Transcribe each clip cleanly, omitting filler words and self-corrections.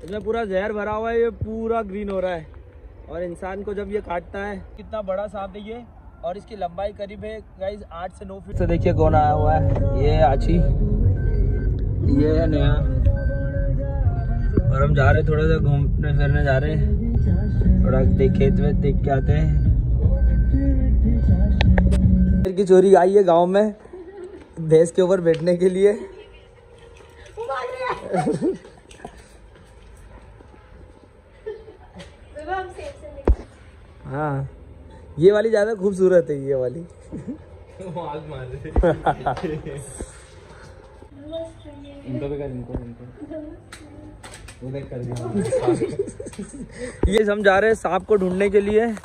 इसमें पूरा जहर भरा हुआ है, ये पूरा ग्रीन हो रहा है और इंसान को जब ये काटता है, कितना बड़ा सांप है ये और इसकी लंबाई करीब है गाइस 8 से 9 फीट। तो देखिए कौन आया हुआ है, ये आची, ये है नेहा और हम जा रहे थोड़ा सा घूमने फिरने जा रहे हैं, थोड़ा खेत वेत देख के आते हैं। की चोरी आई है गांव में भैंस के ऊपर बैठने के लिए। हाँ ये वाली ज्यादा खूबसूरत है, ये वाली। आग मार रहे। इनको भी कर, ये हम जा रहे हैं सांप को ढूंढने के लिए।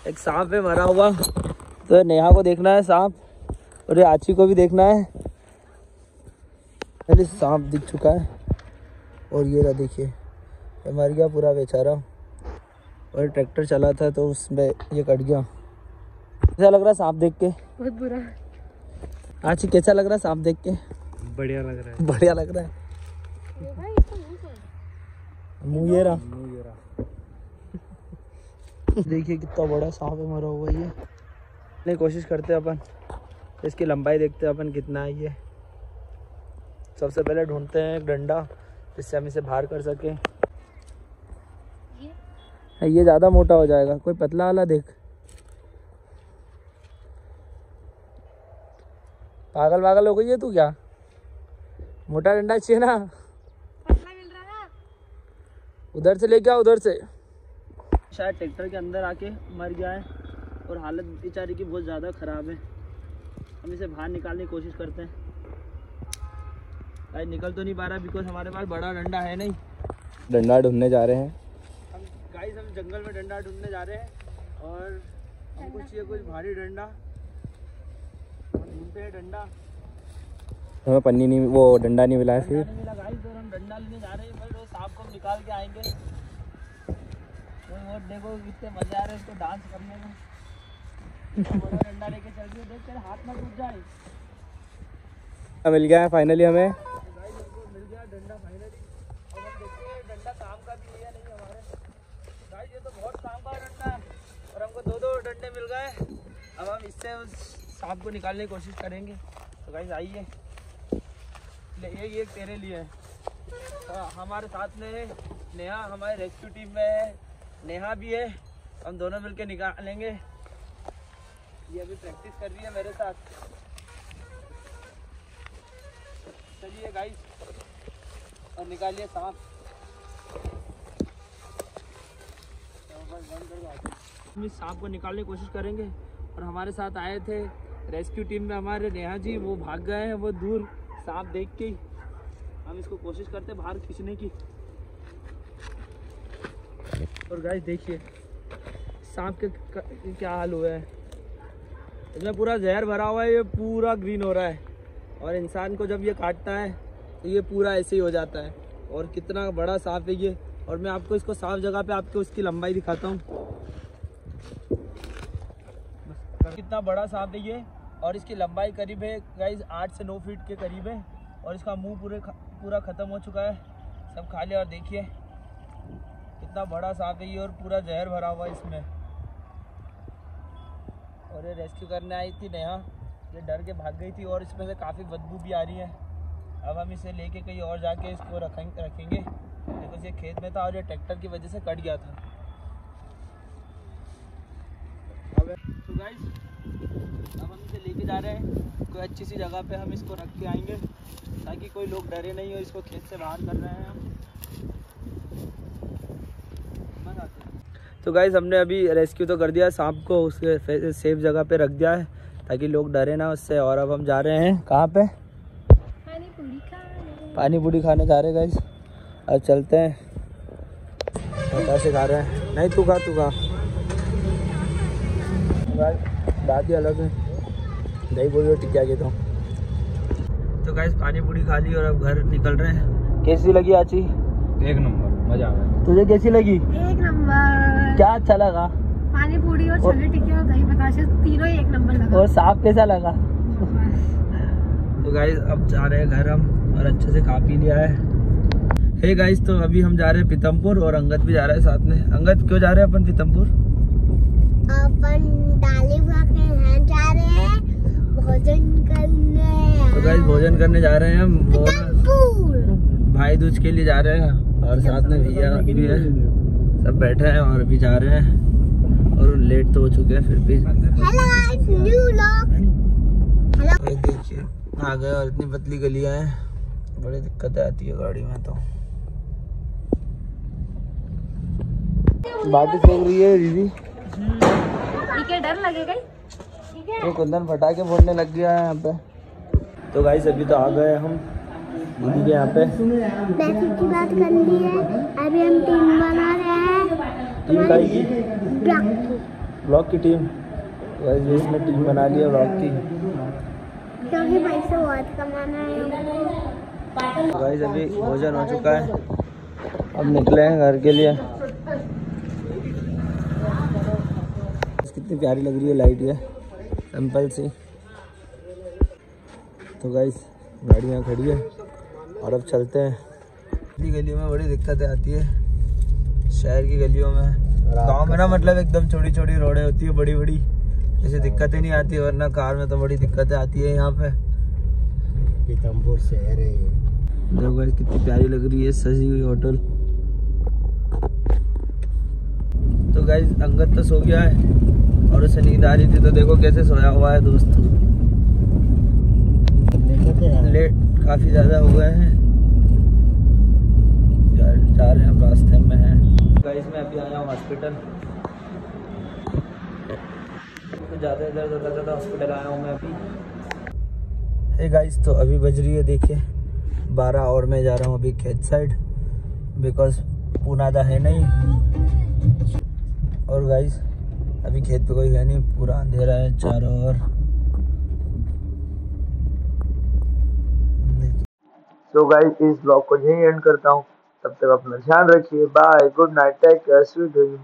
एक सांप है मरा हुआ, तो नेहा को देखना है सांप और ये आची को भी देखना है। पहले सांप दिख चुका है और ये रहा देखिए, ये मर गया पूरा बेचारा और ट्रैक्टर चला था तो उसमें ये कट गया। कैसा लग रहा है सांप देख के? बहुत बुरा। आची कैसा लग रहा है सांप देख के? बढ़िया लग रहा है। बढ़िया लग रहा है। मुँह ये रहा। देखिए कितना बड़ा सांप है मरा हुआ ये। नहीं कोशिश करते अपन, इसकी लंबाई देखते हैं अपन कितना है ये। सबसे पहले ढूंढते हैं एक डंडा जिससे हम इसे बाहर कर सके। ये ज़्यादा मोटा हो जाएगा, कोई पतला वाला देख। पागल पागल हो गई है तू क्या? मोटा डंडा चाहिए ना, पतला मिल रहा है। उधर से लेके आओ, उधर से। शायद ट्रैक्टर के अंदर आके मर गया है और हालत बेचारे की बहुत ज़्यादा ख़राब है। हम इसे बाहर निकालने की कोशिश करते हैं। भाई निकल तो नहीं पा रहा बिकॉज हमारे पास बड़ा डंडा है नहीं। डंडा ढूंढने जा रहे हैं हम जंगल में डंडा ढूंढने जा रहे हैं और हमको चाहिए कुछ भारी डंडा। हम ढूंढते हैं डंडा, हमें पन्नी नहीं, वो डंडा नहीं मिला है। फिर नहीं मिला गाइस, तो हम डंडा लेने जा रहे हैं। भाई वो सांप को हम निकाल के आएंगे। वो देखो कितने मजे आ रहे हैं इसको डांस करने में। बड़ा डंडा लेके चल रही है, देख तेरे हाथ में टूट जाए। मिल गया है फाइनली हमें, मिल गया डंडा फाइनली। अब हम देखते हैं डंडा काम का भी है नहीं हमारे। गाइस ये तो बहुत काम का डंडा है और हमको 2-2 डंडे मिल गए। अब हम इससे उस सांप को निकालने की कोशिश करेंगे। तो गाइस आइए, ये तेरे लिए है। तो हमारे साथ में नेहा हमारे रेस्क्यू टीम में है, नेहा भी है, हम दोनों मिलकर निकालेंगे। ये अभी प्रैक्टिस कर रही है मेरे साथ। चलिए गाइस और निकालिए सांप। हम इस सांप को निकालने की कोशिश करेंगे और हमारे साथ आए थे रेस्क्यू टीम में हमारे नेहा जी, वो भाग गए हैं वो दूर सांप देख के। हम इसको कोशिश करते हैं बाहर खींचने की। और गाइस देखिए सांप के क्या हाल हुआ है, इसमें पूरा जहर भरा हुआ है, ये पूरा ग्रीन हो रहा है और इंसान को जब ये काटता है तो ये पूरा ऐसे ही हो जाता है। और कितना बड़ा सांप है ये, और मैं आपको इसको साफ जगह पे आपको उसकी लंबाई दिखाता हूँ। कितना बड़ा सांप है ये और इसकी लंबाई करीब है गाइस 8 से 9 फीट के करीब है और इसका मुंह पूरा ख़त्म हो चुका है, सब खा लिया। और देखिए कितना बड़ा सांप है ये और पूरा जहर भरा हुआ है इसमें। और ये रेस्क्यू करने आई थी नेहा, ये डर के भाग गई थी और इसमें से काफ़ी बदबू भी आ रही है। अब हम इसे लेके कहीं और जाके इसको रखेंगे। देखो ये खेत में था और ये ट्रैक्टर की वजह से कट गया था। तो गाइस अब हम इसे लेके जा रहे हैं कोई अच्छी सी जगह पे, हम इसको रख के आएंगे ताकि कोई लोग डरे नहीं और इसको खेत से बाहर कर रहे हैं हम। तो गाइस हमने अभी रेस्क्यू तो कर दिया सांप को, उसके सेफ जगह पे रख दिया है ताकि लोग डरे ना उससे। और अब हम जा रहे हैं कहाँ पे? पानी पूरी खाने जा रहे हैं गाइस। अब चलते हैं, पता से खा रहे हैं। नहीं तू खा बात ही अलग है, दही पूरी और टिक्किया के तो गाइस पानी पूरी खा ली और अब घर निकल रहे हैं। कैसी लगी आची? एक नंबर, मजा आ गया। तुझे कैसी लगी? एक नंबर। क्या अच्छा लगा? पानी पूरी और छोले टिक्की और दही बताशे तीनों ही एक नंबर लगा। और सांप कैसा लगा? तो गाइस अब जा रहे हैं घर हम और अच्छे से खा पी लिया है। हे गाइस, तो अभी हम जा रहे हैं पीतमपुर और अंगद भी जा रहा है साथ में। अंगद, क्यों जा रहे हैं अपन पीतमपुर? अपन डाली भागे हैं जा रहे हैं भोजन करने। तो गाइस भोजन करने जा रहे हैं हम, वो भाई दूज के लिए जा रहे हैं और साथ में भैया भी है, सब बैठे हैं और अभी जा रहे हैं और लेट तो हो चुके हैं फिर भी। देखिए आ गए और इतनी पतली गलियां हैं, बड़ी दिक्कतें आती है गाड़ी में। तो बाटी सेक रही है दीदी, ठीक है, डर लगेगा ठीक है। तो कुंदन फटाके फोड़ने लग गया है यहाँ पे। तो गाइस अभी तो आ गए हम दीदी के यहाँ पे। बैठक की बात कर ली है, अभी हम टीम बना रहे हैं। टीम का की ब्लॉक ब्लॉग की की टीम, गाइस इसने टीम बना ली है ब्लॉग की, क्योंकि पैसा बहुत कमाना है। तो गाइस अभी भोजन हो चुका है, अब निकले हैं घर के लिए। कितनी प्यारी लग रही है लाइट, ये सिंपल सी। तो गाइस गाड़ियाँ खड़ी है और अब चलते हैं। गलियों में बड़ी दिक्कतें आती है, शहर की गलियों में। गांव में ना मतलब एकदम छोटी छोटी रोडें होती है, बड़ी बड़ी ऐसे दिक्कतें नहीं आती, वरना कार में तो बड़ी दिक्कतें आती है। यहाँ पे पीतमपुर शहर है ये। देखो गाइस कितनी प्यारी लग रही है सजी हुई होटल। तो गाइस अंगद तो सो गया है और उसे नींद आ रही थी, तो देखो कैसे सोया हुआ है दोस्त। लेट काफी ज्यादा हो गए हैं, जा रहे हैं रास्ते में हैं। गाइस मैं अभी आया हूँ हॉस्पिटल, तो ज़्यादा दर्द हो रहा था, हॉस्पिटल आया हूँ मैं अभी। हे गाइस, तो अभी बज रही है देखिए 12 और मैं जा रहा हूँ अभी खेत साइड, बिकॉज पुनादा है नहीं। और गाइस अभी खेत पे कोई है नहीं, पूरा अंधेरा है चारों ओर। तो गाइस इस ब्लॉग को यहीं एंड करता हूँ, तब तक अपना ध्यान रखिए। Bye, good night, take care, sweet dream.